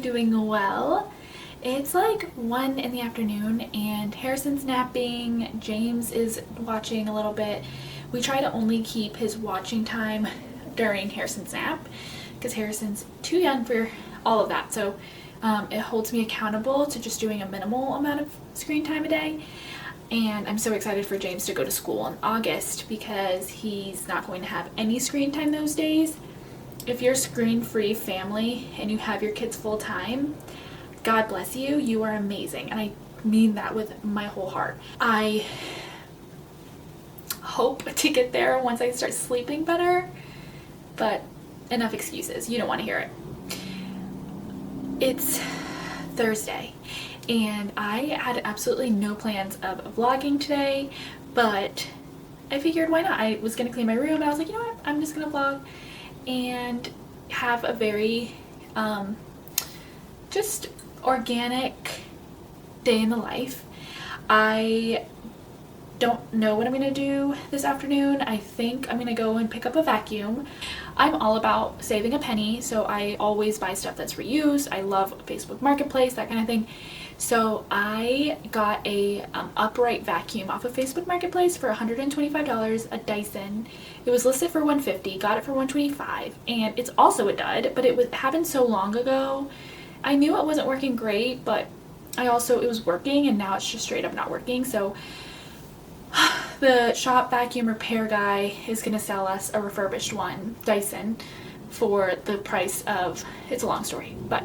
doing well. It's like 1 in the afternoon and Harrison's napping, James is watching a little bit. We try to only keep his watching time during Harrison's nap because Harrison's too young for all of that. So it holds me accountable to just doing a minimal amount of screen time a day. And I'm so excited for James to go to school in August because he's not going to have any screen time those days. If you're a screen-free family and you have your kids full time, God bless you, you are amazing. And I mean that with my whole heart. I hope to get there once I start sleeping better, but enough excuses. You don't want to hear it. It's Thursday and I had absolutely no plans of vlogging today, but I figured why not? I was going to clean my room and I was like, you know what, I'm just going to vlog and have a very just organic day in the life. I don't know what I'm gonna do this afternoon. I think I'm gonna go and pick up a vacuum. I'm all about saving a penny, so I always buy stuff that's reused. I love Facebook Marketplace, that kind of thing. So I got a upright vacuum off of Facebook Marketplace for $125, a Dyson. It was listed for $150, got it for $125, and it's also a dud, but it happened so long ago. I knew it wasn't working great, but it was working, and now it's just straight up not working. So the shop vacuum repair guy is going to sell us a refurbished one, Dyson, for the price of, it's a long story, but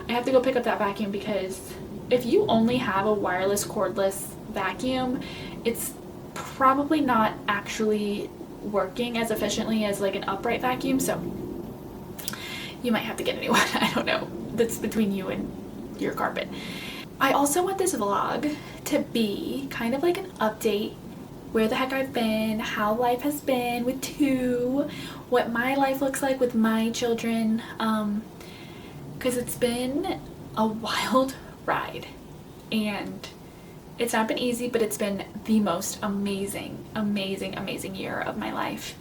I have to go pick up that vacuum because if you only have a wireless cordless vacuum, it's probably not actually working as efficiently as like an upright vacuum, so you might have to get a new one. I don't know. That's between you and your carpet. I also want this vlog to be kind of like an update where the heck I've been, how life has been with two, what my life looks like with my children, because it's been a wild ride and it's not been easy, but it's been the most amazing year of my life.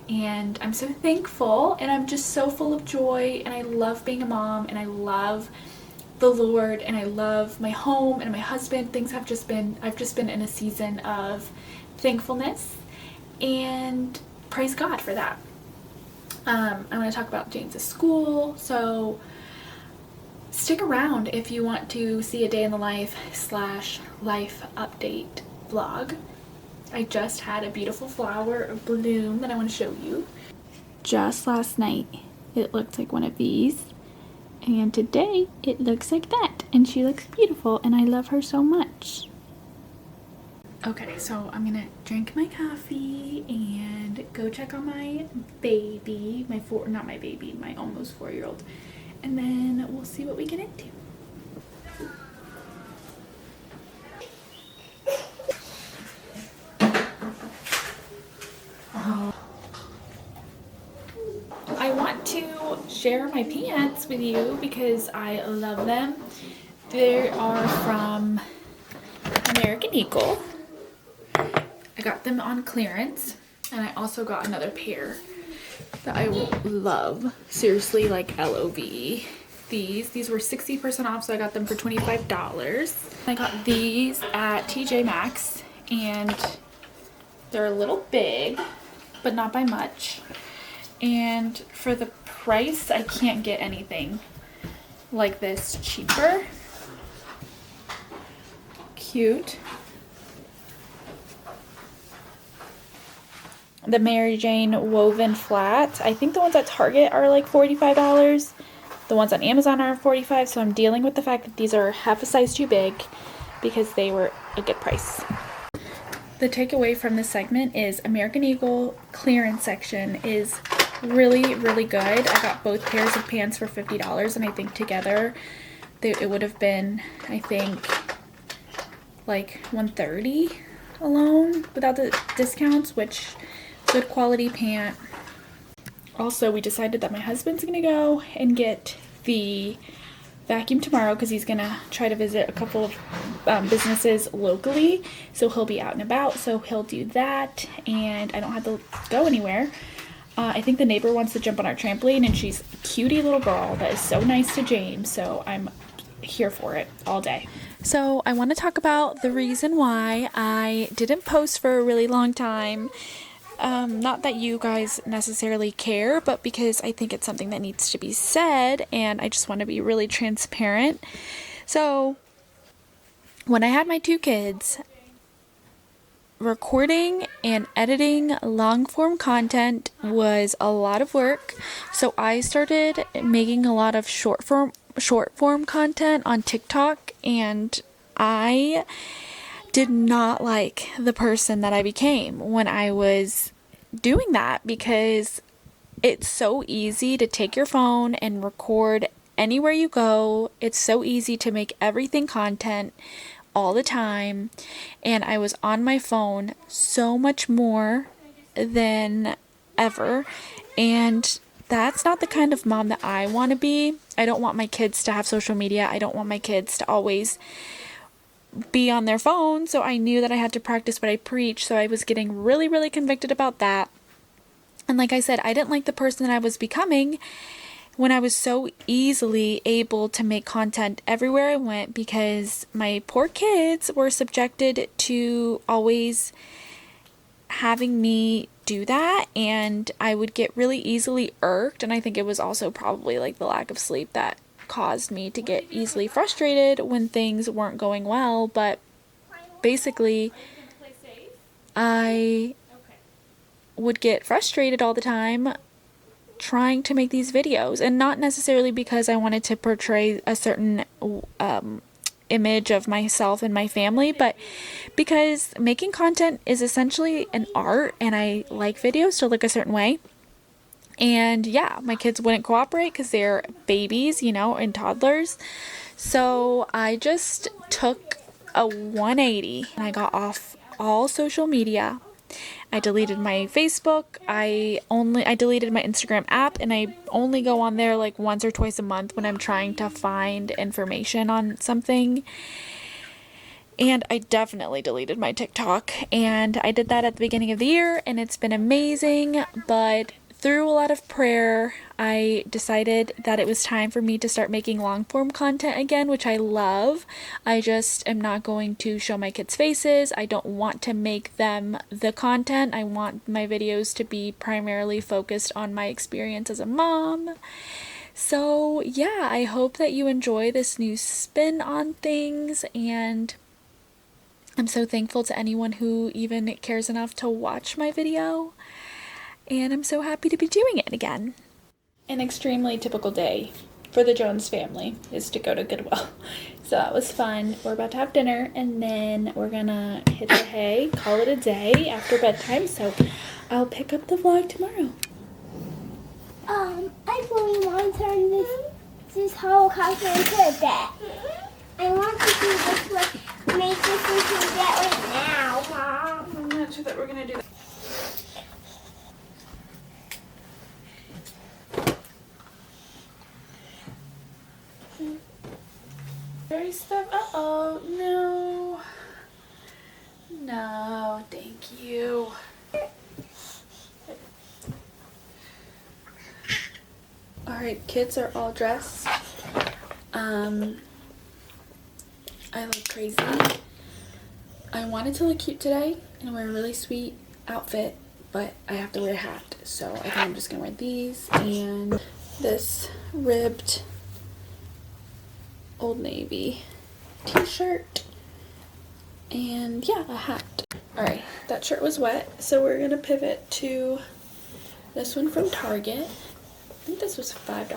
And I'm so thankful and I'm just so full of joy, and I love being a mom, and I love the Lord, and I love my home and my husband. I've just been in a season of thankfulness, and praise God for that. I want to talk about James's school, so stick around if you want to see a day in the life / life update vlog. I just had a beautiful flower bloom that I want to show you. Just last night it looked like one of these, and today it looks like that, and she looks beautiful and I love her so much. Okay, so I'm gonna drink my coffee and go check on my baby, my almost 4-year-old, and then we'll see what we get into. I want to share my pants with you because I love them. They are from American Eagle. I got them on clearance, and I also got another pair that I love. Seriously, like LOV. These were 60% off, so I got them for $25. I got these at TJ Maxx, and they're a little big, but not by much. And for the price, I can't get anything like this cheaper. Cute. The Mary Jane woven flat. I think the ones at Target are like $45. The ones on Amazon are $45, so I'm dealing with the fact that these are half a size too big because they were a good price. The takeaway from this segment is American Eagle clearance section is really, really good. I got both pairs of pants for $50, and I think together it would have been, I think, like $130 alone without the discounts, which good quality pant. Also, we decided that my husband's gonna go and get the vacuum tomorrow because he's gonna try to visit a couple of businesses locally, so he'll be out and about, so he'll do that and I don't have to go anywhere. I think the neighbor wants to jump on our trampoline, and she's a cutie little girl that is so nice to James, so I'm here for it all day. So I want to talk about the reason why I didn't post for a really long time. Not that you guys necessarily care, but because I think it's something that needs to be said, and I just want to be really transparent. So when I had my 2 kids, recording and editing long form content was a lot of work. So I started making a lot of short form content on TikTok, and I did not like the person that I became when I was doing that, because it's so easy to take your phone and record anywhere you go. It's so easy to make everything content all the time, and I was on my phone so much more than ever, and that's not the kind of mom that I want to be. I don't want my kids to have social media. I don't want my kids to always be on their phone, so I knew that I had to practice what I preach, so I was getting really, really convicted about that. And like I said, I didn't like the person that I was becoming when I was so easily able to make content everywhere I went, because my poor kids were subjected to always having me do that, and I would get really easily irked. And I think it was also probably like the lack of sleep that caused me to get easily frustrated when things weren't going well. But basically, I would get frustrated all the time trying to make these videos, and not necessarily because I wanted to portray a certain image of myself and my family, but because making content is essentially an art, and I like videos to look a certain way. And yeah, my kids wouldn't cooperate because they're babies, and toddlers. So I just took a 180 and I got off all social media. I deleted my Facebook. I deleted my Instagram app, and I only go on there like once or twice a month when I'm trying to find information on something. And I definitely deleted my TikTok, and I did that at the beginning of the year, and it's been amazing. But through a lot of prayer, I decided that it was time for me to start making long form content again, which I love. I just am not going to show my kids' faces. I don't want to make them the content. I want my videos to be primarily focused on my experience as a mom. So yeah, I hope that you enjoy this new spin on things, and I'm so thankful to anyone who even cares enough to watch my video. And I'm so happy to be doing it again. An extremely typical day for the Jones family is to go to Goodwill. So that was fun. We're about to have dinner, and then we're gonna hit the hay, call it a day after bedtime. So I'll pick up the vlog tomorrow. I really want to turn this whole house into a bed. I want to do this one, make this into a bed right now, Mom. I'm not sure that we're gonna do that. Very stuff. Uh-oh, no. No, thank you. Alright, kids are all dressed. I look crazy. I wanted to look cute today and wear a really sweet outfit, but I have to wear a hat. So I think I'm just gonna wear these and this ribbed Old Navy t-shirt, and yeah, a hat. Alright, that shirt was wet, so we're gonna pivot to this one from Target. I think this was $5.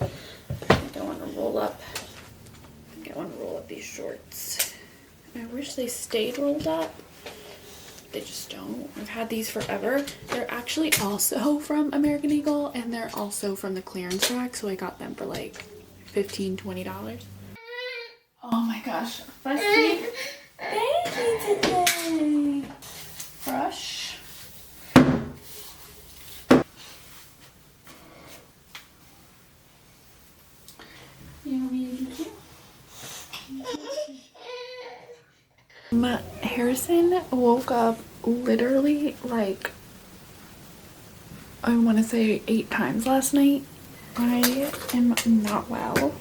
I think I want to roll up. These shorts. I wish they stayed rolled up. They just don't. I've had these forever. They're actually also from American Eagle, and they're also from the clearance rack, so I got them for like $15, $20. Oh my gosh, fussy baby today. Brush. You want me to be cute? Harrison woke up literally like I want to say 8 times last night. I am not well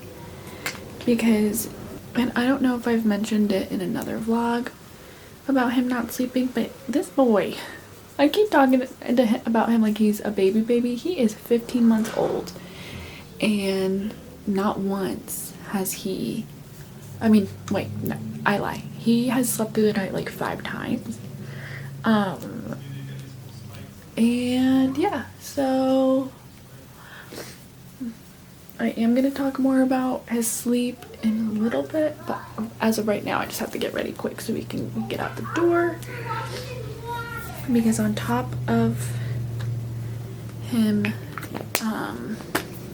because, and I don't know if I've mentioned it in another vlog about him not sleeping, but this boy, I keep talking to him about him like he's a baby. He is 15 months old, and not once has he, I mean, wait, no, I lie. He has slept through the night like 5 times. And yeah, so I am going to talk more about his sleep in a little bit, but as of right now, I just have to get ready quick so we can get out the door. Because on top of him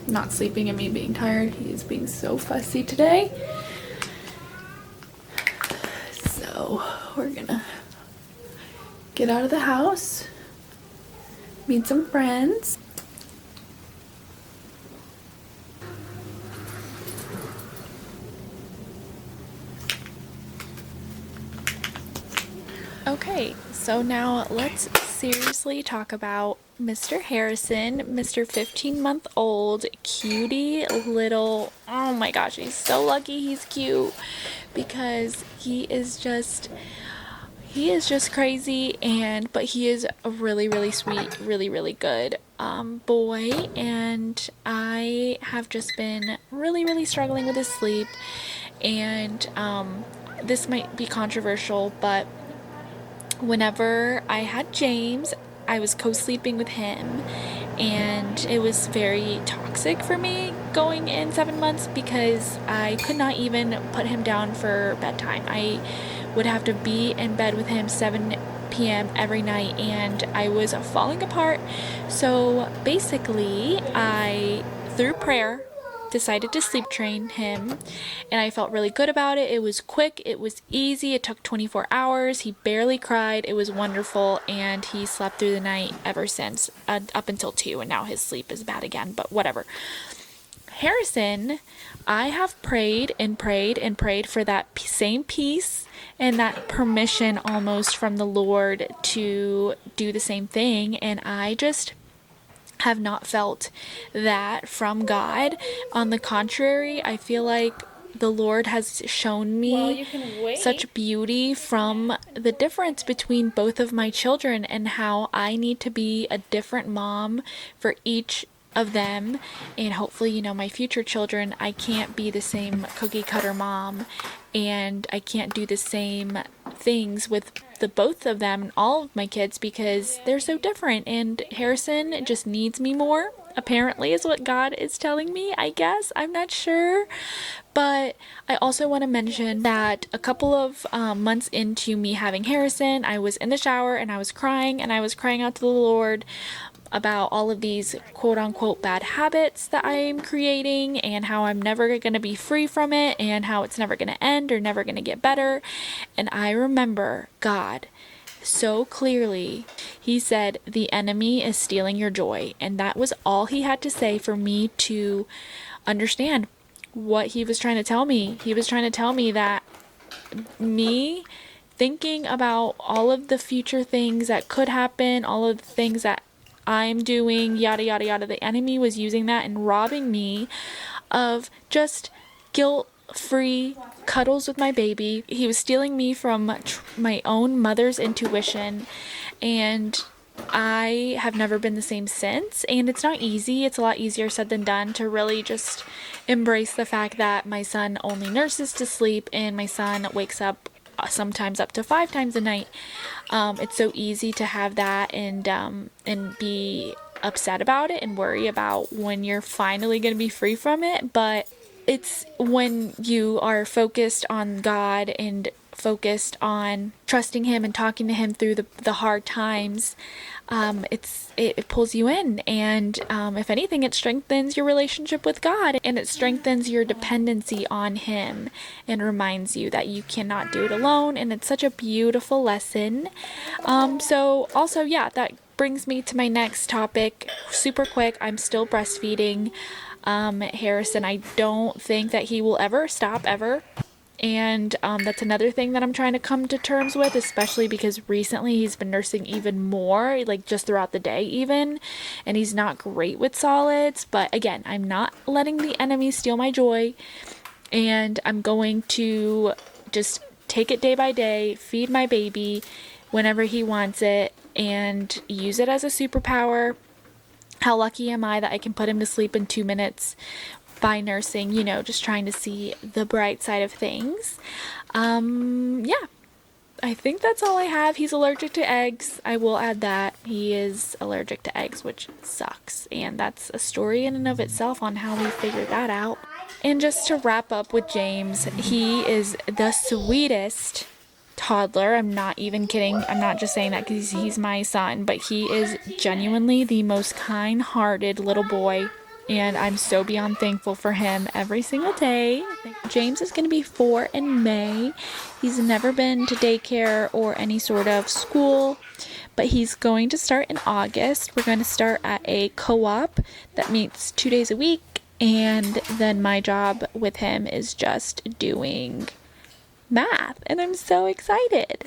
not sleeping and me being tired, he is being so fussy today. So we're gonna get out of the house, meet some friends. Okay, so now let's seriously talk about Mr. Harrison, Mr. 15-month-old cutie little, oh my gosh, he's so lucky he's cute because he is just crazy, but he is a really sweet, really good boy, and I have just been really struggling with his sleep, and this might be controversial, but whenever I had James, I was co-sleeping with him, and it was very toxic for me going in 7 months because I could not even put him down for bedtime. I would have to be in bed with him 7 p.m. every night, and I was falling apart. So basically, I, through prayer, decided to sleep train him, and I felt really good about it. It was quick, it was easy, it took 24 hours, he barely cried, it was wonderful, and he slept through the night ever since, up until 2, and now his sleep is bad again, but whatever. Harrison, I have prayed for that same peace and that permission almost from the Lord to do the same thing, and I just have not felt that from God. On the contrary, I feel like the Lord has shown me such beauty from the difference between both of my children and how I need to be a different mom for each of them, and hopefully, my future children. I can't be the same cookie cutter mom, and I can't do the same things with the both of them and all of my kids because they're so different, and Harrison just needs me more, apparently, is what God is telling me, I guess. I'm not sure. But I also want to mention that a couple of months into me having Harrison, I was in the shower and I was crying out to the Lord about all of these quote-unquote bad habits that I'm creating and how I'm never going to be free from it and how it's never going to end or never going to get better. And I remember God so clearly. He said, the enemy is stealing your joy. And that was all he had to say for me to understand what he was trying to tell me. He was trying to tell me that me thinking about all of the future things that could happen, all of the things that I'm doing, yada yada, the enemy was using that and robbing me of just guilt-free cuddles with my baby. He was stealing me from my own mother's intuition, and I have never been the same since. And it's not easy. It's a lot easier said than done to really just embrace the fact that my son only nurses to sleep and my son wakes up sometimes up to 5 times a night. It's so easy to have that and be upset about it and worry about when you're finally going to be free from it. But it's when you are focused on God and focused on trusting him and talking to him through the hard times, it pulls you in, and if anything, it strengthens your relationship with God, and it strengthens your dependency on him and reminds you that you cannot do it alone. And it's such a beautiful lesson. So also, yeah, that brings me to my next topic super quick. I'm still breastfeeding Harrison. I don't think that he will ever stop, ever. And that's another thing that I'm trying to come to terms with, especially because recently he's been nursing even more, like just throughout the day even, and he's not great with solids. But again, I'm not letting the enemy steal my joy, and I'm going to just take it day by day, feed my baby whenever he wants it, and use it as a superpower. How lucky am I that I can put him to sleep in 2 minutes by nursing, you know, just trying to see the bright side of things. Yeah, I think that's all I have. He's allergic to eggs. I will add that. He is allergic to eggs, which sucks. And that's a story in and of itself on how we figured that out. And just to wrap up with James, he is the sweetest toddler. I'm not even kidding. I'm not just saying that because he's my son, but he is genuinely the most kind-hearted little boy, and I'm so beyond thankful for him every single day. James is going to be 4 in May. He's never been to daycare or any sort of school, but he's going to start in August. We're going to start at a co-op that meets 2 days a week, and then my job with him is just doing math, and I'm so excited.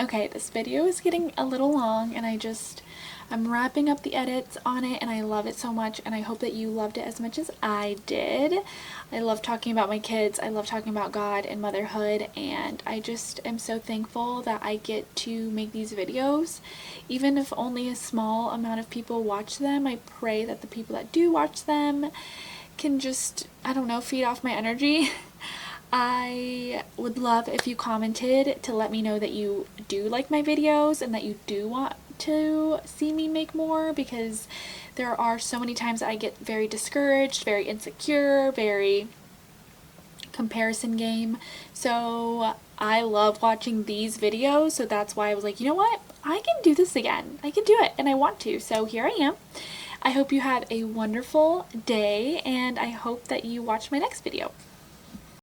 Okay, this video is getting a little long, and I'm wrapping up the edits on it, and I love it so much, and I hope that you loved it as much as I did. I love talking about my kids. I love talking about God and motherhood, and I just am so thankful that I get to make these videos. Even if only a small amount of people watch them, I pray that the people that do watch them can just, I don't know, feed off my energy. I would love if you commented to let me know that you do like my videos and that you do want to see me make more, because there are so many times I get very discouraged, very insecure, very comparison game. So I love watching these videos, so that's why I was like, you know what? I can do this again. I can do it, and I want to. So here I am. I hope you have a wonderful day, and I hope that you watch my next video.